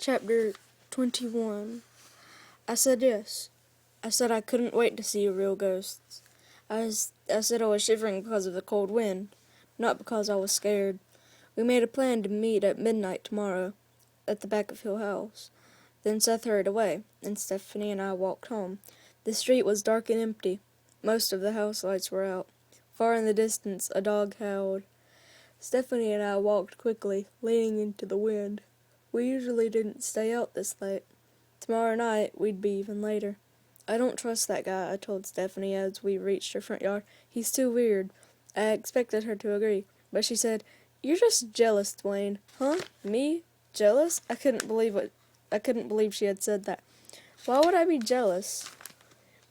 Chapter 21. I said yes. I said I couldn't wait to see real ghosts. I said I was shivering because of the cold wind, not because I was scared. We made a plan to meet at midnight tomorrow, at the back of Hill House. Then Seth hurried away, and Stephanie and I walked home. The street was dark and empty. Most of the house lights were out. Far in the distance, a dog howled. Stephanie and I walked quickly, leaning into the wind. We usually didn't stay out this late. Tomorrow night, we'd be even later. I don't trust that guy, I told Stephanie as we reached her front yard. He's too weird. I expected her to agree, but she said, "You're just jealous, Dwayne." Huh? Me? Jealous? I couldn't believe she had said that. Why would I be jealous?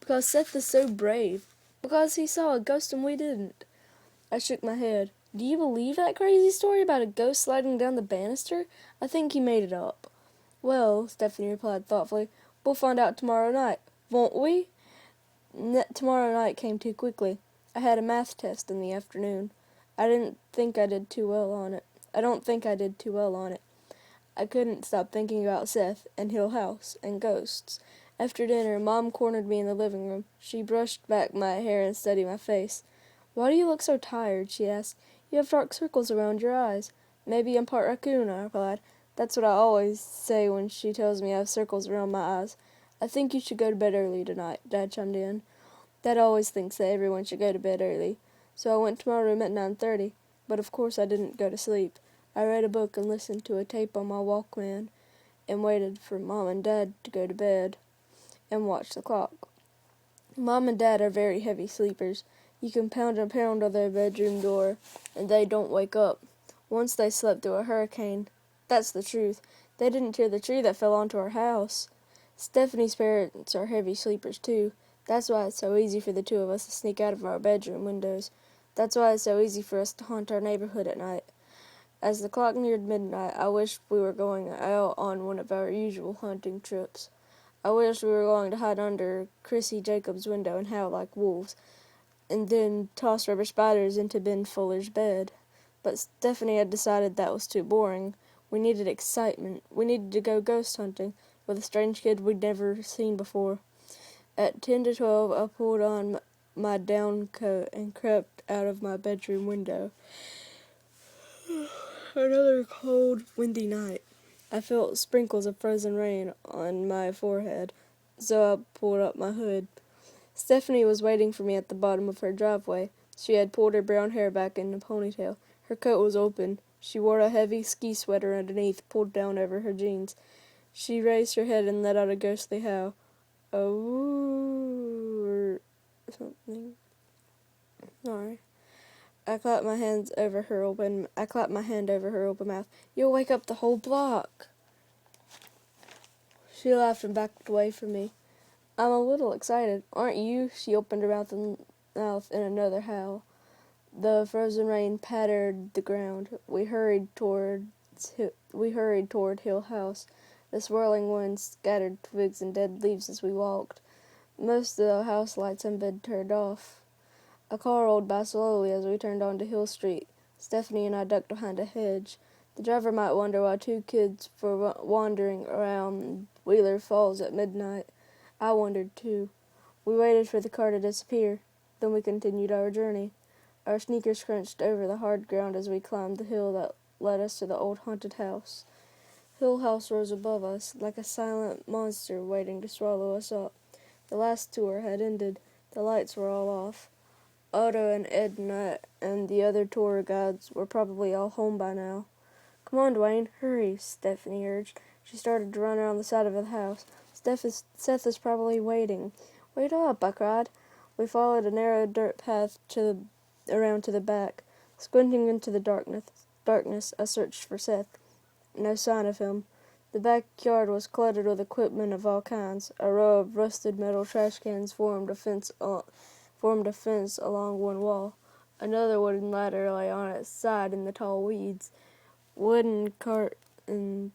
Because Seth is so brave. Because he saw a ghost and we didn't. I shook my head. Do you believe that crazy story about a ghost sliding down the banister? I think he made it up. Well, Stephanie replied thoughtfully, we'll find out tomorrow night, won't we? Tomorrow night came too quickly. I had a math test in the afternoon. I don't think I did too well on it. I couldn't stop thinking about Seth and Hill House and ghosts. After dinner, Mom cornered me in the living room. She brushed back my hair and studied my face. Why do you look so tired? She asked. You have dark circles around your eyes. Maybe I'm part raccoon, I replied. That's what I always say when she tells me I have circles around my eyes. I think you should go to bed early tonight, Dad chimed in. Dad always thinks that everyone should go to bed early. So I went to my room at 9:30, but of course I didn't go to sleep. I read a book and listened to a tape on my Walkman and waited for Mom and Dad to go to bed and watched the clock. Mom and Dad are very heavy sleepers. You can pound and pound on their bedroom door, and they don't wake up. Once they slept through a hurricane. That's the truth. They didn't hear the tree that fell onto our house. Stephanie's parents are heavy sleepers, too. That's why it's so easy for the two of us to sneak out of our bedroom windows. That's why it's so easy for us to haunt our neighborhood at night. As the clock neared midnight, I wished we were going out on one of our usual hunting trips. I wished we were going to hide under Chrissy Jacobs' window and howl like wolves, and then toss rubber spiders into Ben Fuller's bed. But Stephanie had decided that was too boring. We needed excitement. We needed to go ghost hunting with a strange kid we'd never seen before. At 10 to 12, I pulled on my down coat and crept out of my bedroom window. Another cold, windy night. I felt sprinkles of frozen rain on my forehead, so I pulled up my hood. Stephanie was waiting for me at the bottom of her driveway. She had pulled her brown hair back in a ponytail. Her coat was open. She wore a heavy ski sweater underneath, pulled down over her jeans. She raised her head and let out a ghostly howl. A woo or something. Sorry. I clapped my hand over her open mouth. You'll wake up the whole block. She laughed and backed away from me. I'm a little excited, aren't you? She opened her mouth in another howl. The frozen rain pattered the ground. We hurried toward Hill House. The swirling wind scattered twigs and dead leaves as we walked. Most of the house lights had been turned off. A car rolled by slowly as we turned onto Hill Street. Stephanie and I ducked behind a hedge. The driver might wonder why two kids were wandering around Wheeler Falls at midnight. I wondered, too. We waited for the car to disappear. Then we continued our journey. Our sneakers crunched over the hard ground as we climbed the hill that led us to the old haunted house. Hill House rose above us, like a silent monster waiting to swallow us up. The last tour had ended. The lights were all off. Otto and Edna and the other tour guides were probably all home by now. Come on, Dwayne, hurry, Stephanie urged. She started to run around the side of the house. Seth is probably waiting. Wait up, I cried. We followed a narrow dirt path around to the back. Squinting into the darkness, I searched for Seth. No sign of him. The backyard was cluttered with equipment of all kinds. A row of rusted metal trash cans formed a fence along one wall. Another wooden ladder lay on its side in the tall weeds. Wooden cartons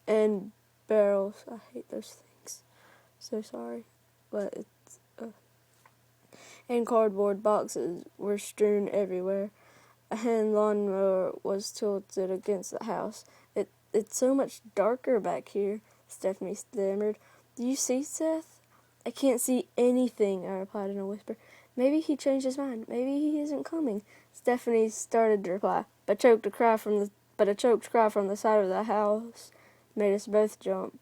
and barrels. I hate those things. So sorry. But it's... and cardboard boxes were strewn everywhere. A hand lawnmower was tilted against the house. it's so much darker back here, Stephanie stammered. Do you see, Seth? I can't see anything, I replied in a whisper. Maybe he changed his mind. Maybe he isn't coming. Stephanie started to reply, but a choked cry from the side of the house made us both jump.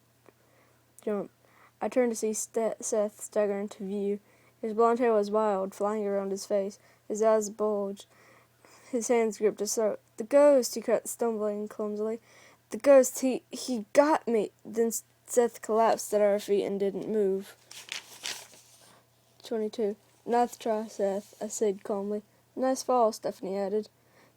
I turned to see Seth stagger into view. His blond hair was wild, flying around his face. His eyes bulged. His hands gripped his throat. The ghost, he cried, stumbling clumsily. The ghost, he got me. Then Seth collapsed at our feet and didn't move. 22. Nice try, Seth, I said calmly. Nice fall, Stephanie added.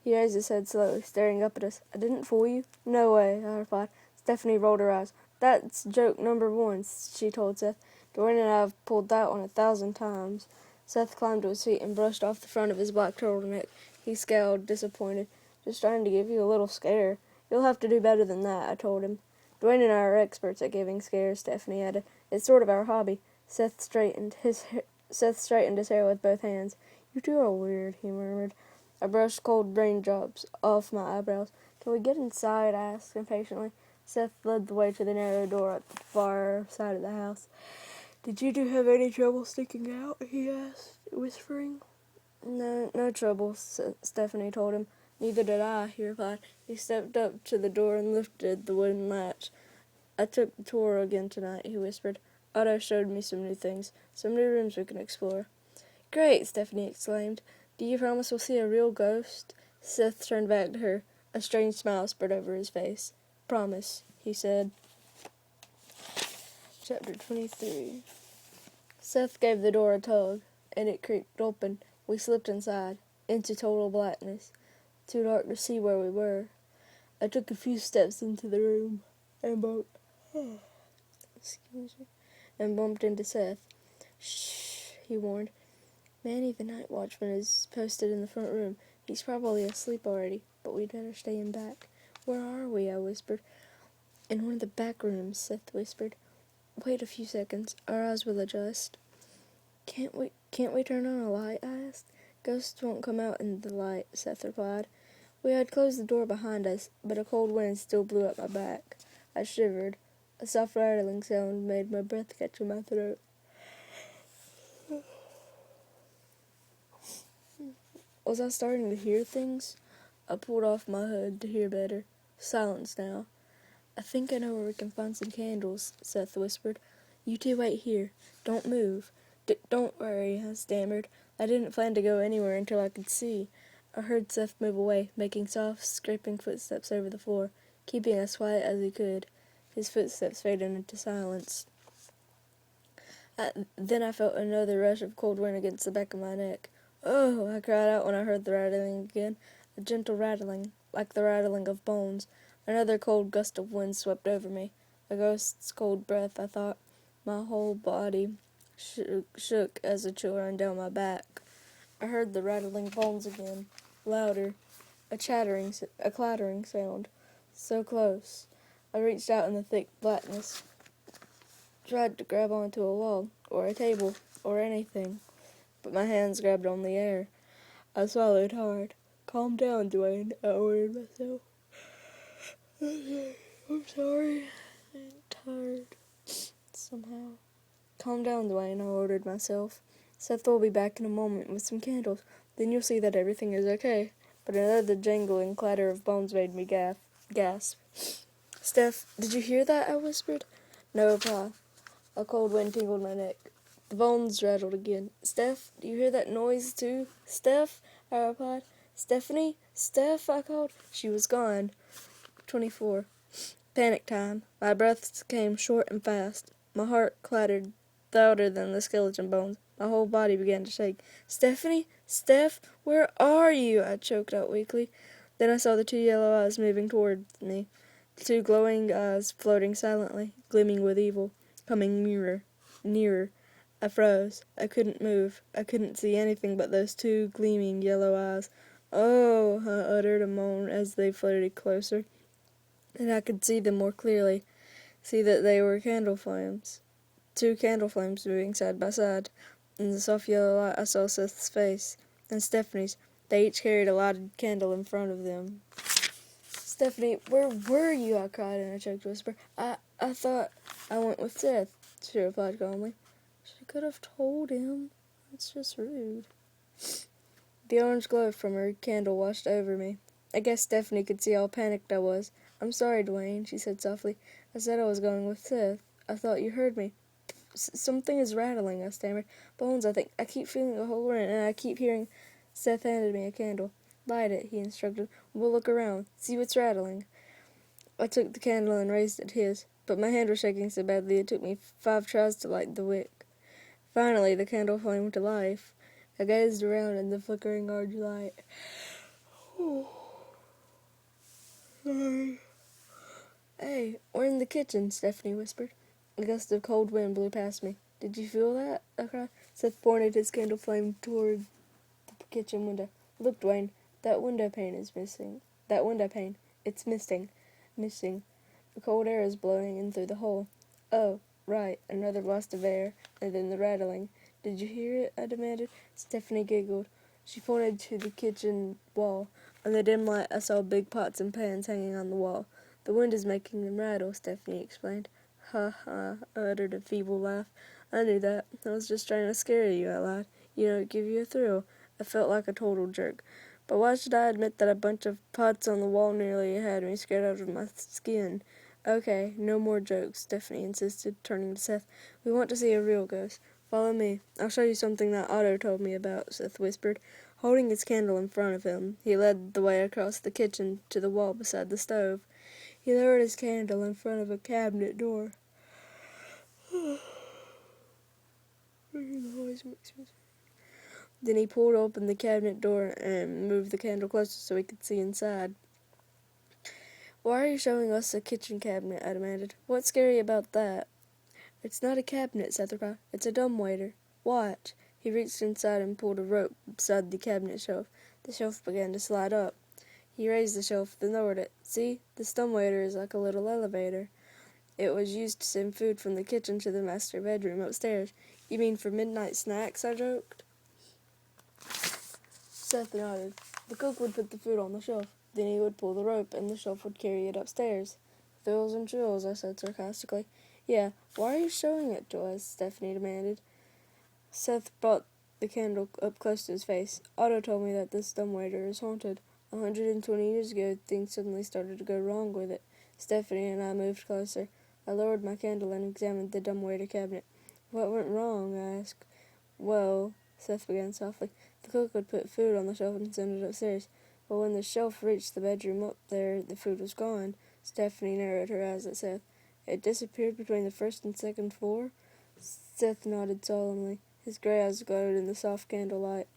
He raised his head slowly, staring up at us. I didn't fool you? No way, I replied. Stephanie rolled her eyes. That's joke number 1, she told Seth. Dwayne and I have pulled that one 1,000 times. Seth climbed to his feet and brushed off the front of his black turtleneck. He scowled, disappointed. Just trying to give you a little scare. You'll have to do better than that, I told him. Dwayne and I are experts at giving scares, Stephanie added. It's sort of our hobby. Seth straightened his hair with both hands. You two are weird, he murmured. I brushed cold raindrops off my eyebrows. Can we get inside? I asked impatiently. Seth led the way to the narrow door at the far side of the house. Did you two have any trouble sticking out? He asked, whispering. No trouble, Stephanie told him. Neither did I, he replied. He stepped up to the door and lifted the wooden latch. I took the tour again tonight, he whispered. Otto showed me some new things, some new rooms we can explore. Great, Stephanie exclaimed. Do you promise we'll see a real ghost? Seth turned back to her. A strange smile spread over his face. Promise, he said. Chapter 23. Seth gave the door a tug, and it creaked open. We slipped inside, into total blackness, too dark to see where we were. I took a few steps into the room, and bumped into Seth. Shh, he warned. Manny, the night watchman, is posted in the front room. He's probably asleep already, but we'd better stay in back. Where are we? I whispered. In one of the back rooms, Seth whispered. Wait a few seconds. Our eyes will adjust. Can't we turn on a light? I asked. Ghosts won't come out in the light, Seth replied. We had closed the door behind us, but a cold wind still blew up my back. I shivered. A soft rattling sound made my breath catch in my throat. Was I starting to hear things? I pulled off my hood to hear better. Silence now. I think I know where we can find some candles, Seth whispered. You two wait here. Don't move. Don't worry, I stammered. I didn't plan to go anywhere until I could see. I heard Seth move away, making soft, scraping footsteps over the floor, keeping as quiet as he could. His footsteps faded into silence. Then I felt another rush of cold wind against the back of my neck. Oh, I cried out when I heard the rattling again, a gentle rattling, like the rattling of bones. Another cold gust of wind swept over me, a ghost's cold breath, I thought. My whole body shook as a chill ran down my back. I heard the rattling bones again, louder, a clattering sound, so close. I reached out in the thick blackness, tried to grab onto a log, or a table, or anything, but my hands grabbed on the air. I swallowed hard. Calm down, Dwayne, I ordered myself. I'm sorry. I'm tired. Somehow. Calm down, Dwayne, I ordered myself. Seth will be back in a moment with some candles. Then you'll see that everything is okay. But another jangling clatter of bones made me gasp. Steph, did you hear that? I whispered. No reply. A cold wind tingled my neck. The bones rattled again. Steph, do you hear that noise too? Steph, I replied. Stephanie? Steph, I called. She was gone. 24. Panic time. My breaths came short and fast. My heart clattered louder than the skeleton bones. My whole body began to shake. Stephanie? Steph? Where are you? I choked out weakly. Then I saw the two yellow eyes moving toward me. The two glowing eyes floating silently, gleaming with evil, coming nearer, nearer. I froze. I couldn't move. I couldn't see anything but those two gleaming yellow eyes. Oh, I uttered a moan as they floated closer, and I could see them more clearly, see that they were candle flames. Two candle flames moving side by side. In the soft yellow light I saw Seth's face, and Stephanie's. They each carried a lighted candle in front of them. Stephanie, where were you? I cried in a choked whisper. I thought I went with Seth, she replied calmly. She could have told him. It's just rude. The orange glow from her candle washed over me. I guess Stephanie could see how panicked I was. I'm sorry, Dwayne, she said softly. I said I was going with Seth. I thought you heard me. Something is rattling, I stammered. Bones, I think. I keep feeling a hole in it, and I keep hearing... Seth handed me a candle. Light it, he instructed. We'll look around. See what's rattling. I took the candle and raised it to his, but my hand was shaking so badly it took me 5 tries to light the wick. Finally, the candle flamed to life. I gazed around in the flickering orange light. Hey, we're in the kitchen, Stephanie whispered. A gust of cold wind blew past me. Did you feel that? I cried. Seth pointed his candle flame toward the kitchen window. Look, Dwayne, that window pane is missing. That window pane. It's missing. Missing. The cold air is blowing in through the hole. Oh, right, another blast of air, and then the rattling. Did you hear it? I demanded. Stephanie giggled. She pointed to the kitchen wall. On the dim light, I saw big pots and pans hanging on the wall. The wind is making them rattle, Stephanie explained. Ha ha, I uttered a feeble laugh. I knew that. I was just trying to scare you, I lied. You know, give you a thrill. I felt like a total jerk. But why should I admit that a bunch of pots on the wall nearly had me scared out of my skin? Okay, no more jokes, Stephanie insisted, turning to Seth. We want to see a real ghost. Follow me. I'll show you something that Otto told me about, Seth whispered. Holding his candle in front of him, he led the way across the kitchen to the wall beside the stove. He lowered his candle in front of a cabinet door. Then he pulled open the cabinet door and moved the candle closer so he could see inside. Why are you showing us a kitchen cabinet? I demanded. What's scary about that? It's not a cabinet, Seth replied. It's a dumbwaiter. Watch. He reached inside and pulled a rope beside the cabinet shelf. The shelf began to slide up. He raised the shelf, then lowered it. See, this dumbwaiter is like a little elevator. It was used to send food from the kitchen to the master bedroom upstairs. You mean for midnight snacks? I joked. Seth nodded. The cook would put the food on the shelf. Then he would pull the rope, and the shelf would carry it upstairs. Thrills and chills, I said sarcastically. Yeah, why are you showing it to us? Stephanie demanded. Seth brought the candle up close to his face. Otto told me that this dumbwaiter is haunted. 120 years ago, things suddenly started to go wrong with it. Stephanie and I moved closer. I lowered my candle and examined the dumbwaiter cabinet. What went wrong? I asked. Well, Seth began softly. The cook would put food on the shelf and send it upstairs. But when the shelf reached the bedroom up there, the food was gone. Stephanie narrowed her eyes at Seth. It disappeared between the first and second floor? Seth nodded solemnly. His gray eyes glowed in the soft candlelight.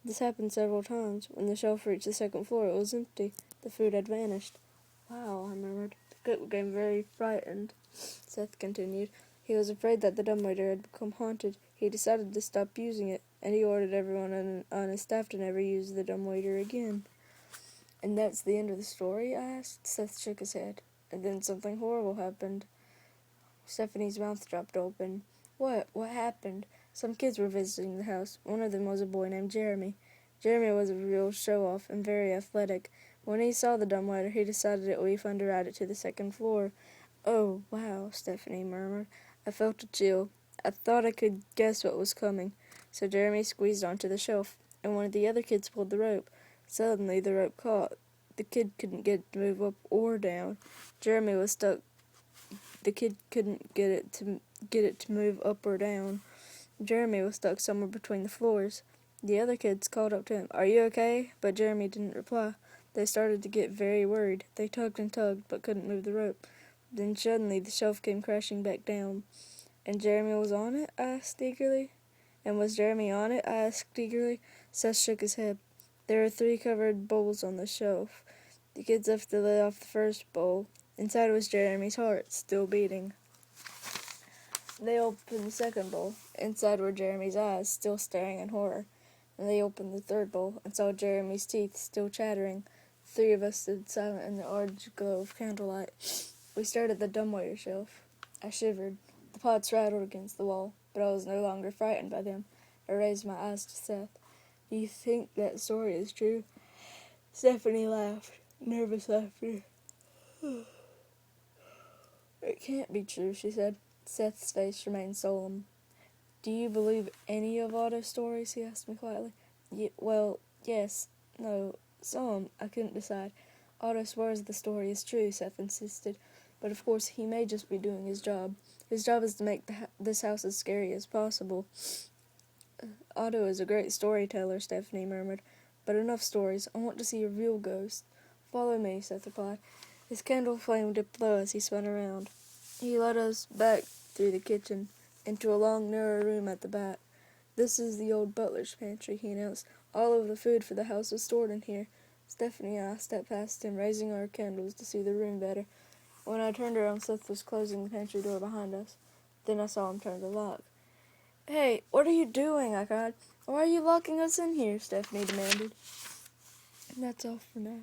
This happened several times. When the shelf reached the second floor, it was empty. The food had vanished. Wow, I murmured. The cook became very frightened. Seth continued. He was afraid that the dumbwaiter had become haunted. He decided to stop using it, and he ordered everyone on his staff to never use the dumbwaiter again. And that's the end of the story? I asked. Seth shook his head. And then something horrible happened. Stephanie's mouth dropped open. What? What happened? Some kids were visiting the house. One of them was a boy named Jeremy. Jeremy was a real show-off and very athletic. When he saw the dumbwaiter, he decided it would be fun to ride it to the second floor. Oh, wow, Stephanie murmured. I felt a chill. I thought I could guess what was coming. So Jeremy squeezed onto the shelf, and one of the other kids pulled the rope. Suddenly, the rope caught. The kid couldn't get it to move up or down. Jeremy was stuck. The kid couldn't get it to move up or down. Jeremy was stuck somewhere between the floors. The other kids called up to him, Are you okay? But Jeremy didn't reply. They started to get very worried. They tugged and tugged, but couldn't move the rope. Then suddenly the shelf came crashing back down. And Jeremy was on it? I asked eagerly. And was Jeremy on it? I asked eagerly. Seth shook his head. There were 3 covered bowls on the shelf. The kids lifted the lid off the first bowl. Inside was Jeremy's heart, still beating. They opened the second bowl. Inside were Jeremy's eyes, still staring in horror. And they opened the third bowl and saw Jeremy's teeth, still chattering. 3 of us stood silent in the orange glow of candlelight. We stared at the dumbwaiter shelf. I shivered. The pots rattled against the wall, but I was no longer frightened by them. I raised my eyes to Seth. Do you think that story is true? Stephanie laughed. Nervous laughter. It can't be true, she said. Seth's face remained solemn. Do you believe any of Otto's stories? He asked me quietly. Well, yes, no, some. I couldn't decide. Otto swears the story is true, Seth insisted. But of course, he may just be doing his job. His job is to make this house as scary as possible. Otto is a great storyteller, Stephanie murmured. But enough stories. I want to see a real ghost. Follow me, Seth replied. His candle flame dipped low as he spun around. He led us back through the kitchen, into a long, narrow room at the back. This is the old butler's pantry, he announced. All of the food for the house was stored in here. Stephanie and I stepped past him, raising our candles to see the room better. When I turned around, Seth was closing the pantry door behind us. Then I saw him turn the lock. Hey, what are you doing? I cried. Why are you locking us in here? Stephanie demanded. And that's all for now.